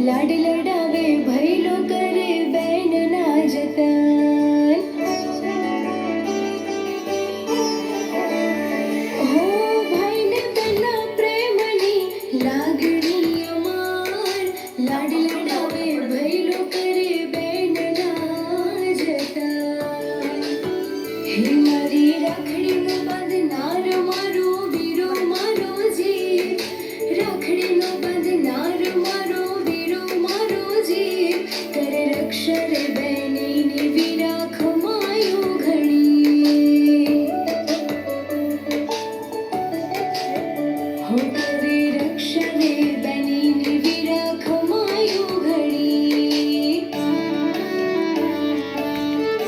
લાડ લડાવે ભૈલો કરે બેનના જતન. હો ભાઈને બેનના પ્રેમની લાગણી અમાર, લાડ લડાવે ભૈલો કરે બેનના જતન. હે મારી રાખડીનો બાંધનાર મારો વીરો મારો જીવ, રાખડીનો બાંધનાર મારો વીરો મારો જીવ, કરે રક્ષા રે બેનીની વીરા ખમાયો ઘણી. હો કરે રક્ષા